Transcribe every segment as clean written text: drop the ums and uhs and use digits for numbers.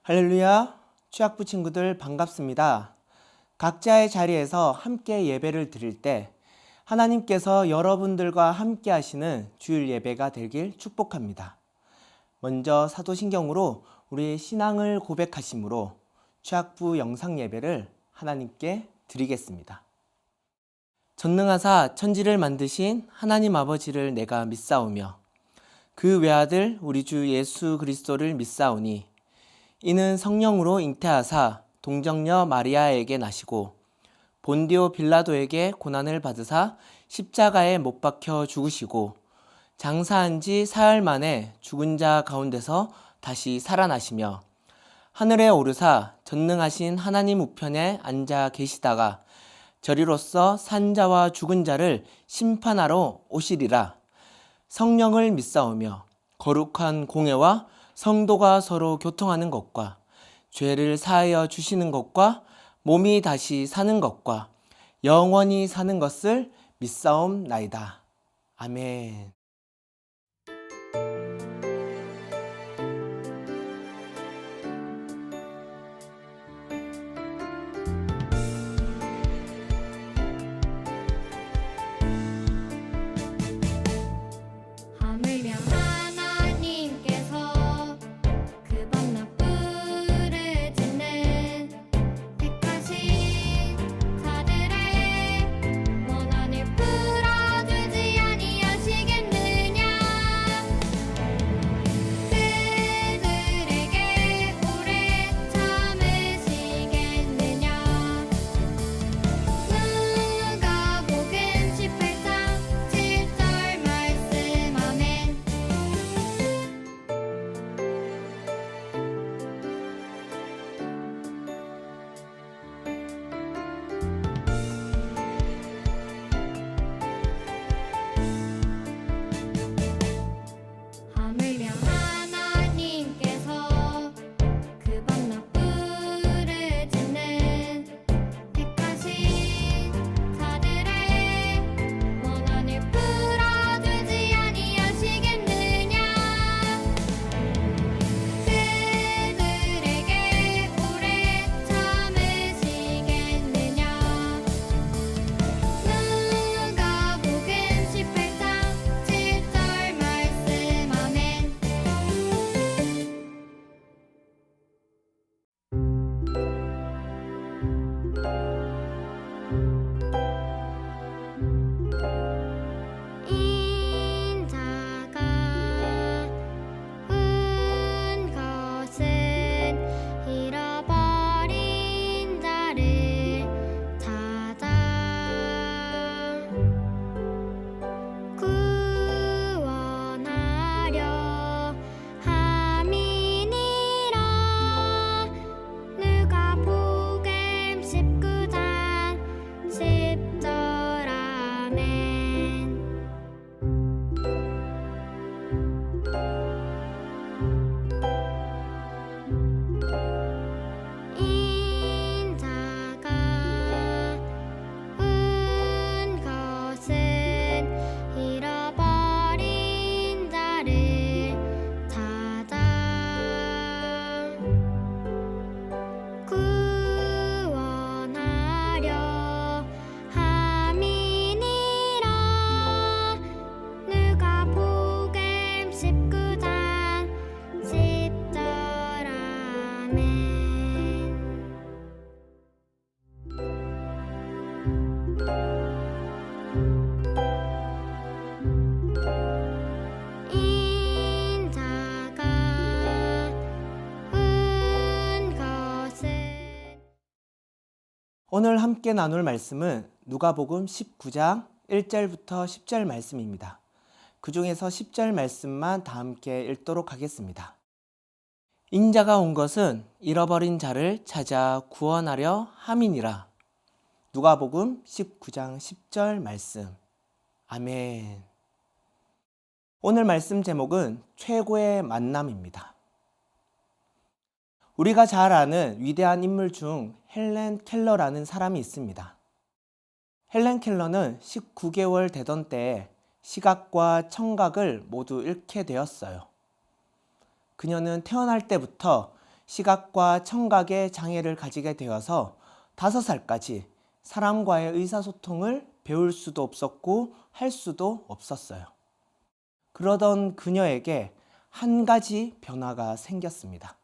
할렐루야, 취학부 친구들 반갑습니다. 각자의 자리에서 함께 예배를 드릴 때 하나님께서 여러분들과 함께 하시는 주일 예배가 되길 축복합니다. 먼저 사도신경으로 우리 신앙을 고백하심으로 취학부 영상 예배를 하나님께 드리겠습니다. 전능하사 천지를 만드신 하나님 아버지를 내가 믿사오며 그 외아들 우리 주 예수 그리스도를 믿사오니 이는 성령으로 잉태하사 동정녀 마리아에게 나시고 본디오 빌라도에게 고난을 받으사 십자가에 못 박혀 죽으시고 장사한 지 사흘 만에 죽은 자 가운데서 다시 살아나시며 하늘에 오르사 전능하신 하나님 우편에 앉아 계시다가 저리로서 산 자와 죽은 자를 심판하러 오시리라. 성령을 믿사오며 거룩한 공회와 성도가 서로 교통하는 것과 죄를 사하여 주시는 것과 몸이 다시 사는 것과 영원히 사는 것을 믿사옵나이다. 아멘. 하물며 하나님께서 그 밤낮불을 짓는 택하신 자들의 원한을 풀어주지 아니하시겠느냐. 그들에게 오래 참으시겠느냐. 누가복음 18장 7절 말씀. 아멘. 하물며 하나님께서 그 밤낮불을 짓는 택하신 자들의 원한을 풀어주지 아니하시겠느냐. 그들에게 오래 참으시겠느냐. 누가복음 18장 7절 말씀. 아멘. 인자가 은 것은 잃어버린 자를 찾아 구원하려 함이니라. 누가복음 19장 10절. 아멘. 인자가 은 것은 잃어버린 자를 찾아 구원하려 함이니라. 누가복음 19장 10절. 아멘. 인자가 은 것은. 오늘 함께 나눌 말씀은 누가복음 19장 1절부터 10절 말씀입니다. 그 중에서 10절 말씀만 다 함께 읽도록 하겠습니다. 인자가 온 것은 잃어버린 자를 찾아 구원하려 함이니라. 누가복음 19장 10절 말씀. 아멘. 오늘 말씀 제목은 최고의 만남입니다. 우리가 잘 아는 위대한 인물 중 헬렌 켈러라는 사람이 있습니다. 헬렌 켈러는 19개월 되던 때에 시각과 청각을 모두 잃게 되었어요. 그녀는 태어날 때부터 시각과 청각의 장애를 가지게 되어서 5살까지 사람과의 의사소통을 배울 수도 없었고 할 수도 없었어요. 그러던 그녀에게 한 가지 변화가 생겼습니다.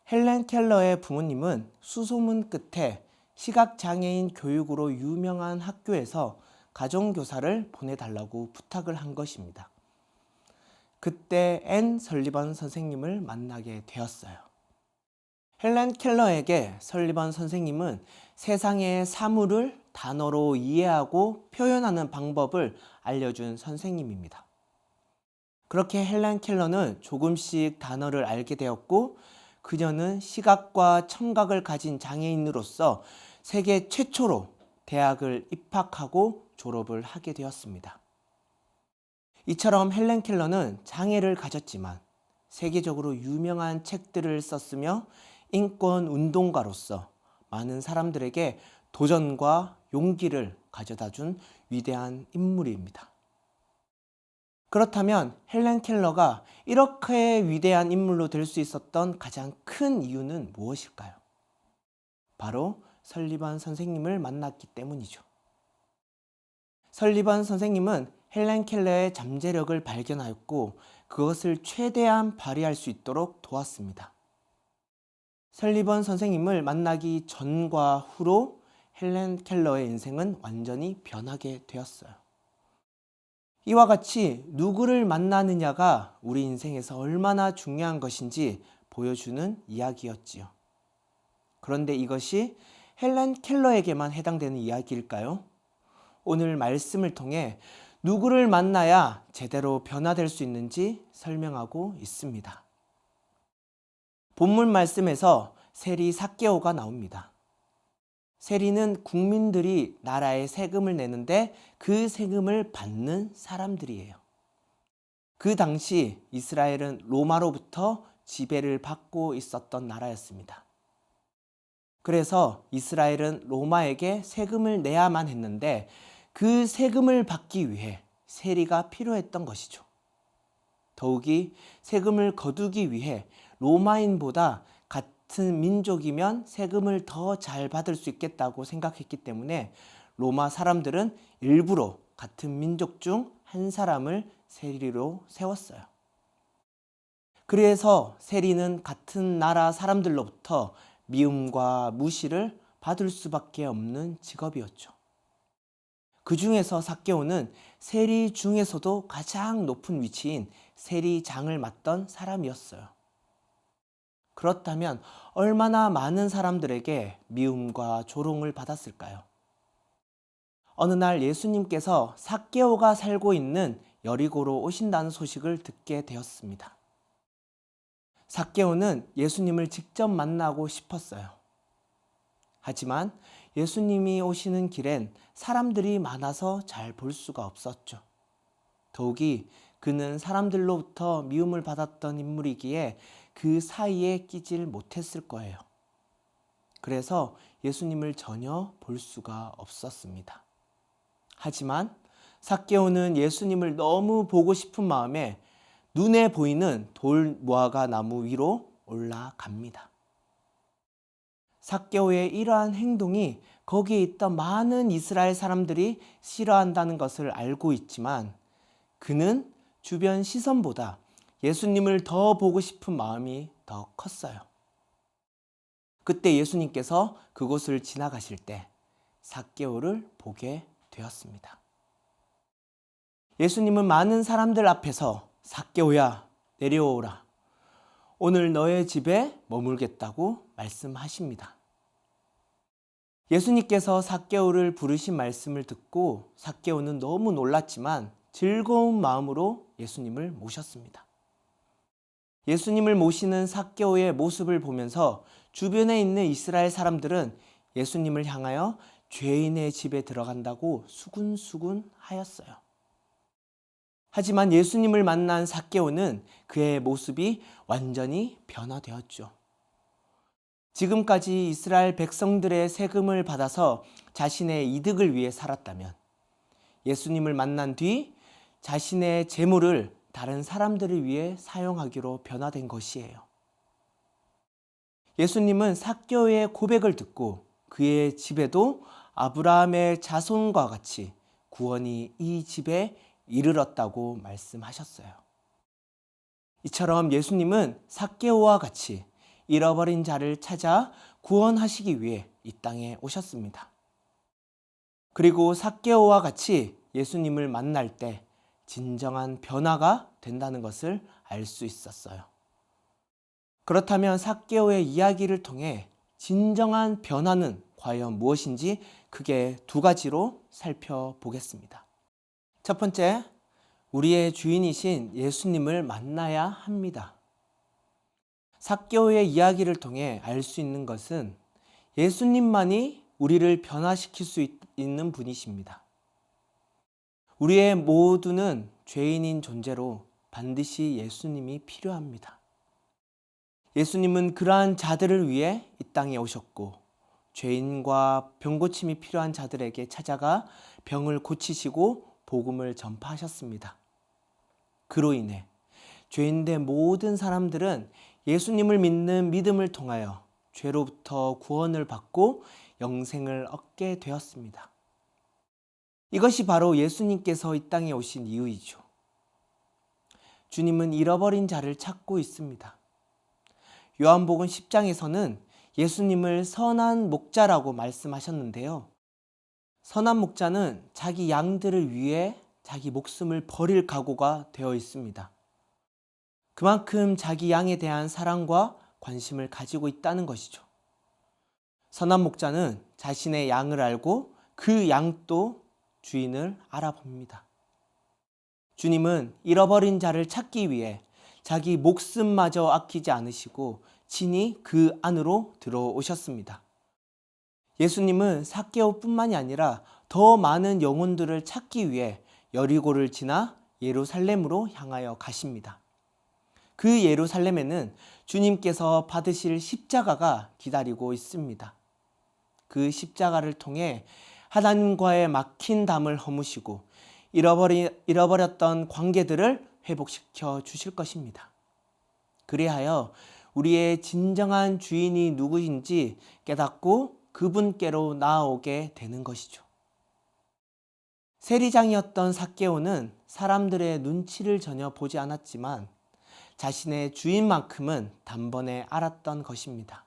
헬렌 켈러의 부모님은 수소문 끝에 시각장애인 교육으로 유명한 학교에서 가정교사를 보내달라고 부탁을 한 것입니다. 그때 앤 설리번 선생님을 만나게 되었어요. 헬렌 켈러에게 설리번 선생님은 세상의 사물을 단어로 이해하고 표현하는 방법을 알려준 선생님입니다. 그렇게 헬렌 켈러는 조금씩 단어를 알게 되었고 그녀는 시각과 청각을 가진 장애인으로서 세계 최초로 대학을 입학하고 졸업을 하게 되었습니다. 이처럼 헬렌 켈러는 장애를 가졌지만 세계적으로 유명한 책들을 썼으며 인권 운동가로서 많은 사람들에게 도전과 용기를 가져다준 위대한 인물입니다. 그렇다면 헬렌 켈러가 이렇게 위대한 인물로 될 수 있었던 가장 큰 이유는 무엇일까요? 바로 설리번 선생님을 만났기 때문이죠. 설리번 선생님은 헬렌 켈러의 잠재력을 발견하였고 그것을 최대한 발휘할 수 있도록 도왔습니다. 설리번 선생님을 만나기 전과 후로 헬렌 켈러의 인생은 완전히 변하게 되었어요. 이와 같이 누구를 만나느냐가 우리 인생에서 얼마나 중요한 것인지 보여주는 이야기였지요. 그런데 이것이 헬렌 켈러에게만 해당되는 이야기일까요? 오늘 말씀을 통해 누구를 만나야 제대로 변화될 수 있는지 설명하고 있습니다. 본문 말씀에서 세리 삭개오가 나옵니다. 세리는 국민들이 나라에 세금을 내는데 그 세금을 받는 사람들이에요. 그 당시 이스라엘은 로마로부터 지배를 받고 있었던 나라였습니다. 그래서 이스라엘은 로마에게 세금을 내야만 했는데 그 세금을 받기 위해 세리가 필요했던 것이죠. 더욱이 세금을 거두기 위해 로마인보다 같은 민족이면 세금을 더 잘 받을 수 있겠다고 생각했기 때문에 로마 사람들은 일부러 같은 민족 중 한 사람을 세리로 세웠어요. 그래서 세리는 같은 나라 사람들로부터 미움과 무시를 받을 수밖에 없는 직업이었죠. 그 중에서 삭개오는 세리 중에서도 가장 높은 위치인 세리장을 맡던 사람이었어요. 그렇다면 얼마나 많은 사람들에게 미움과 조롱을 받았을까요? 어느 날 예수님께서 삭개오가 살고 있는 여리고로 오신다는 소식을 듣게 되었습니다. 삭개오는 예수님을 직접 만나고 싶었어요. 하지만 예수님이 오시는 길엔 사람들이 많아서 잘 볼 수가 없었죠. 더욱이 그는 사람들로부터 미움을 받았던 인물이기에 그 사이에 끼질 못했을 거예요. 그래서 예수님을 전혀 볼 수가 없었습니다. 하지만 삭개오는 예수님을 너무 보고 싶은 마음에 눈에 보이는 돌 무화과 나무 위로 올라갑니다. 삭개오의 이러한 행동이 거기에 있던 많은 이스라엘 사람들이 싫어한다는 것을 알고 있지만 그는 주변 시선보다 예수님을 더 보고 싶은 마음이 더 컸어요. 그때 예수님께서 그곳을 지나가실 때 삭개오를 보게 되었습니다. 예수님은 많은 사람들 앞에서 삭개오야 내려오라. 오늘 너의 집에 머물겠다고 말씀하십니다. 예수님께서 삭개오를 부르신 말씀을 듣고 삭개오는 너무 놀랐지만 즐거운 마음으로 예수님을 모셨습니다. 예수님을 모시는 삭개오의 모습을 보면서 주변에 있는 이스라엘 사람들은 예수님을 향하여 죄인의 집에 들어간다고 수군수군 하였어요. 하지만 예수님을 만난 삭개오는 그의 모습이 완전히 변화되었죠. 지금까지 이스라엘 백성들의 세금을 받아서 자신의 이득을 위해 살았다면 예수님을 만난 뒤 자신의 재물을 다른 사람들을 위해 사용하기로 변화된 것이에요. 예수님은 삭개오의 고백을 듣고 그의 집에도 아브라함의 자손과 같이 구원이 이 집에 이르렀다고 말씀하셨어요. 이처럼 예수님은 삭개오와 같이 잃어버린 자를 찾아 구원하시기 위해 이 땅에 오셨습니다. 그리고 삭개오와 같이 예수님을 만날 때 진정한 변화가 된다는 것을 알 수 있었어요. 그렇다면 삭개오의 이야기를 통해 진정한 변화는 과연 무엇인지 크게 두 가지로 살펴보겠습니다. 첫 번째, 우리의 주인이신 예수님을 만나야 합니다. 삭개오의 이야기를 통해 알 수 있는 것은 예수님만이 우리를 변화시킬 수 있는 분이십니다. 우리의 모두는 죄인인 존재로 반드시 예수님이 필요합니다. 예수님은 그러한 자들을 위해 이 땅에 오셨고 죄인과 병고침이 필요한 자들에게 찾아가 병을 고치시고 복음을 전파하셨습니다. 그로 인해 죄인된 모든 사람들은 예수님을 믿는 믿음을 통하여 죄로부터 구원을 받고 영생을 얻게 되었습니다. 이것이 바로 예수님께서 이 땅에 오신 이유이죠. 주님은 잃어버린 자를 찾고 있습니다. 요한복음 10장에서는 예수님을 선한 목자라고 말씀하셨는데요. 선한 목자는 자기 양들을 위해 자기 목숨을 버릴 각오가 되어 있습니다. 그만큼 자기 양에 대한 사랑과 관심을 가지고 있다는 것이죠. 선한 목자는 자신의 양을 알고 그 양도 주인을 알아봅니다. 주님은 잃어버린 자를 찾기 위해 자기 목숨마저 아끼지 않으시고 친히 그 안으로 들어오셨습니다. 예수님은 삭개오뿐만이 아니라 더 많은 영혼들을 찾기 위해 여리고를 지나 예루살렘으로 향하여 가십니다. 그 예루살렘에는 주님께서 받으실 십자가가 기다리고 있습니다. 그 십자가를 통해 하나님과의 막힌 담을 허무시고 잃어버렸던 관계들을 회복시켜 주실 것입니다. 그리하여 우리의 진정한 주인이 누구인지 깨닫고 그분께로 나아오게 되는 것이죠. 세리장이었던 삭개오는 사람들의 눈치를 전혀 보지 않았지만 자신의 주인만큼은 단번에 알았던 것입니다.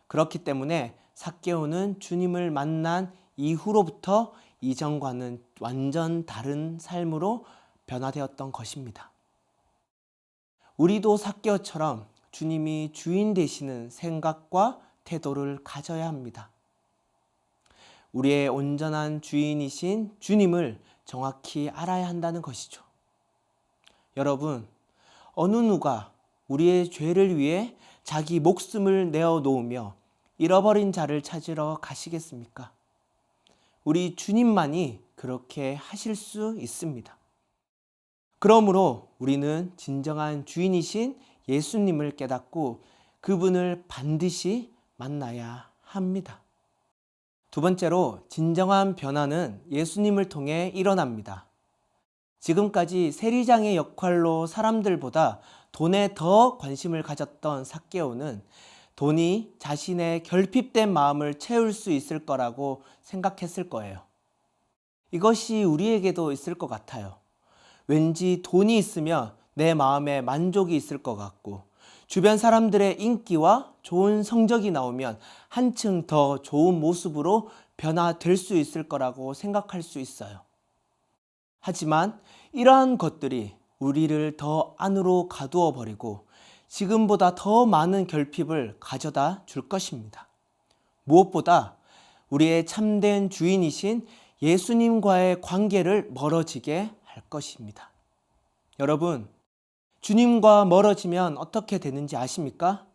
그렇기 때문에 삭개오는 주님을 만난 이후로부터 이전과는 완전 다른 삶으로 변화되었던 것입니다. 우리도 삭개오처럼 주님이 주인 되시는 생각과 태도를 가져야 합니다. 우리의 온전한 주인이신 주님을 정확히 알아야 한다는 것이죠. 여러분, 어느 누가 우리의 죄를 위해 자기 목숨을 내어놓으며 잃어버린 자를 찾으러 가시겠습니까? 우리 주님만이 그렇게 하실 수 있습니다. 그러므로 우리는 진정한 주인이신 예수님을 깨닫고 그분을 반드시 만나야 합니다. 두 번째로, 진정한 변화는 예수님을 통해 일어납니다. 지금까지 세리장의 역할로 사람들보다 돈에 더 관심을 가졌던 삭개오는 돈이 자신의 결핍된 마음을 채울 수 있을 거라고 생각했을 거예요. 이것이 우리에게도 있을 것 같아요. 왠지 돈이 있으면 내 마음에 만족이 있을 것 같고 주변 사람들의 인기와 좋은 성적이 나오면 한층 더 좋은 모습으로 변화될 수 있을 거라고 생각할 수 있어요. 하지만 이러한 것들이 우리를 더 안으로 가두어 버리고 지금보다 더 많은 결핍을 가져다 줄 것입니다. 무엇보다 우리의 참된 주인이신 예수님과의 관계를 멀어지게 할 것입니다. 여러분, 주님과 멀어지면 어떻게 되는지 아십니까?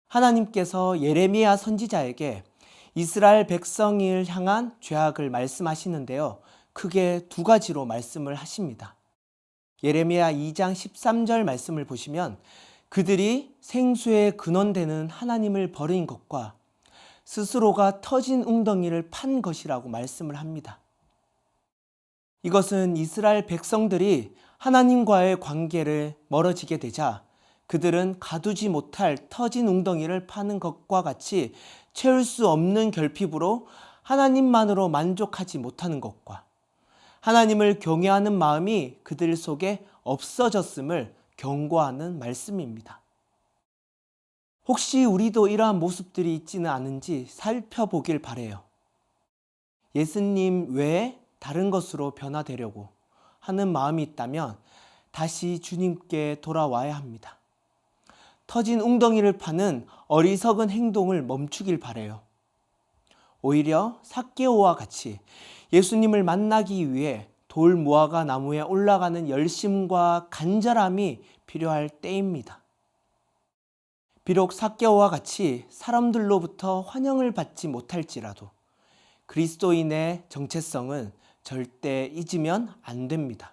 하나님께서 예레미야 선지자에게 이스라엘 백성을 향한 죄악을 말씀하시는데요. 크게 두 가지로 말씀을 하십니다. 예레미야 2장 13절 말씀을 보시면 그들이 생수의 근원되는 하나님을 버린 것과 스스로가 터진 웅덩이를 판 것이라고 말씀을 합니다. 이것은 이스라엘 백성들이 하나님과의 관계를 멀어지게 되자 그들은 가두지 못할 터진 웅덩이를 파는 것과 같이 채울 수 없는 결핍으로 하나님만으로 만족하지 못하는 것과 하나님을 경외하는 마음이 그들 속에 없어졌음을 경고하는 말씀입니다. 혹시 우리도 이러한 모습들이 있지는 않은지 살펴보길 바라요. 예수님 외에 다른 것으로 변화되려고 하는 마음이 있다면 다시 주님께 돌아와야 합니다. 터진 웅덩이를 파는 어리석은 행동을 멈추길 바라요. 오히려 삭개오와 같이 예수님을 만나기 위해 돌 무화과 나무에 올라가는 열심과 간절함이 필요할 때입니다. 비록 삭개오와 같이 사람들로부터 환영을 받지 못할지라도 그리스도인의 정체성은 절대 잊으면 안 됩니다.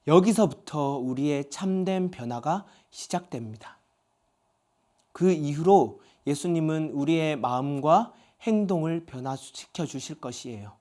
여기서부터 우리의 참된 변화가 시작됩니다. 그 이후로 예수님은 우리의 마음과 행동을 변화시켜 주실 것이에요.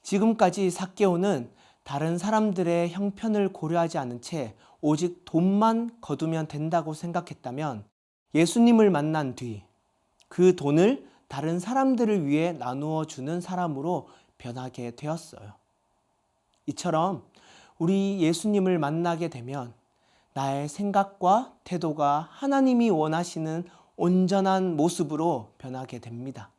지금까지 삭개오는 다른 사람들의 형편을 고려하지 않은 채 오직 돈만 거두면 된다고 생각했다면 예수님을 만난 뒤 그 돈을 다른 사람들을 위해 나누어 주는 사람으로 변하게 되었어요. 이처럼 우리 예수님을 만나게 되면 나의 생각과 태도가 하나님이 원하시는 온전한 모습으로 변하게 됩니다.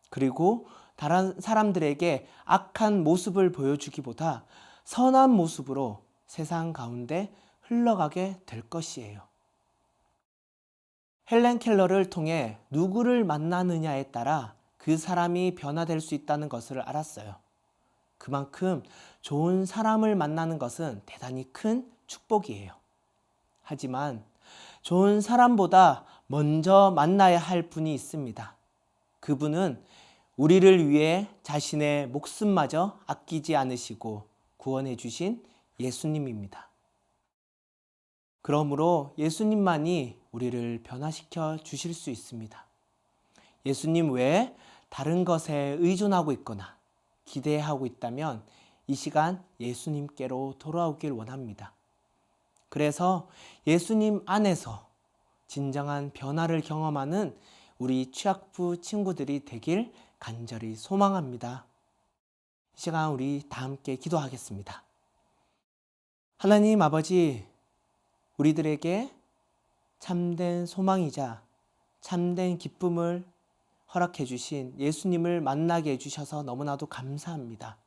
그리고 다른 사람들에게 악한 모습을 보여주기보다 선한 모습으로 세상 가운데 흘러가게 될 것이에요. 헬렌 켈러를 통해 누구를 만나느냐에 따라 그 사람이 변화될 수 있다는 것을 알았어요. 그만큼 좋은 사람을 만나는 것은 대단히 큰 축복이에요. 하지만 좋은 사람보다 먼저 만나야 할 분이 있습니다. 그분은 우리를 위해 자신의 목숨마저 아끼지 않으시고 구원해 주신 예수님입니다. 그러므로 예수님만이 우리를 변화시켜 주실 수 있습니다. 예수님 외에 다른 것에 의존하고 있거나 기대하고 있다면 이 시간 예수님께로 돌아오길 원합니다. 그래서 예수님 안에서 진정한 변화를 경험하는 우리 취학부 친구들이 되길 간절히 소망합니다. 이 시간 우리 다 함께 기도하겠습니다. 하나님 아버지, 우리들에게 참된 소망이자 참된 기쁨을 허락해 주신 예수님을 만나게 해주셔서 너무나도 감사합니다.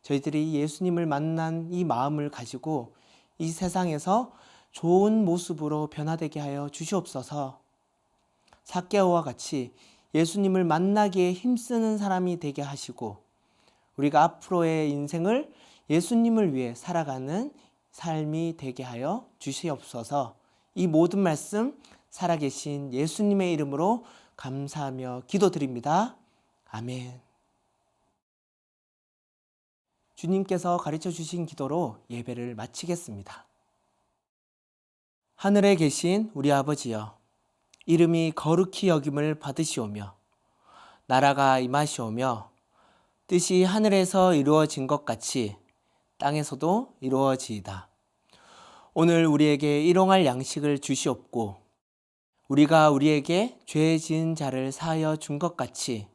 저희들이 예수님을 만난 이 마음을 가지고 이 세상에서 좋은 모습으로 변화되게 하여 주시옵소서. 삭개오와 같이 예수님을 만나기에 힘쓰는 사람이 되게 하시고 우리가 앞으로의 인생을 예수님을 위해 살아가는 삶이 되게 하여 주시옵소서. 이 모든 말씀 살아계신 예수님의 이름으로 감사하며 기도드립니다. 아멘. 주님께서 가르쳐 주신 기도로 예배를 마치겠습니다. 하늘에 계신 우리 아버지여, 이름이 거룩히 여김을 받으시오며 나라가 임하시오며 뜻이 하늘에서 이루어진 것 같이 땅에서도 이루어지이다. 오늘 우리에게 일용할 양식을 주시옵고 우리가 우리에게 죄 지은 자를 사하여 준 것 같이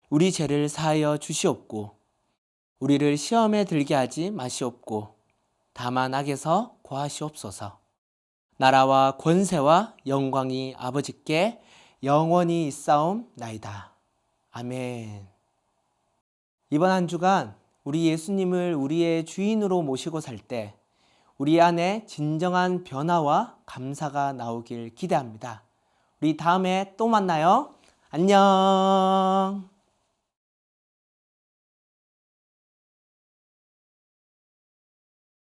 우리 죄를 사하여 주시옵고 우리를 시험에 들게 하지 마시옵고 다만 악에서 구하시옵소서. 나라와 권세와 영광이 아버지께 영원히 있사옵나이다. 아멘. 이번 한 주간 우리 예수님을 우리의 주인으로 모시고 살 때 우리 안에 진정한 변화와 감사가 나오길 기대합니다. 우리 다음에 또 만나요. 안녕.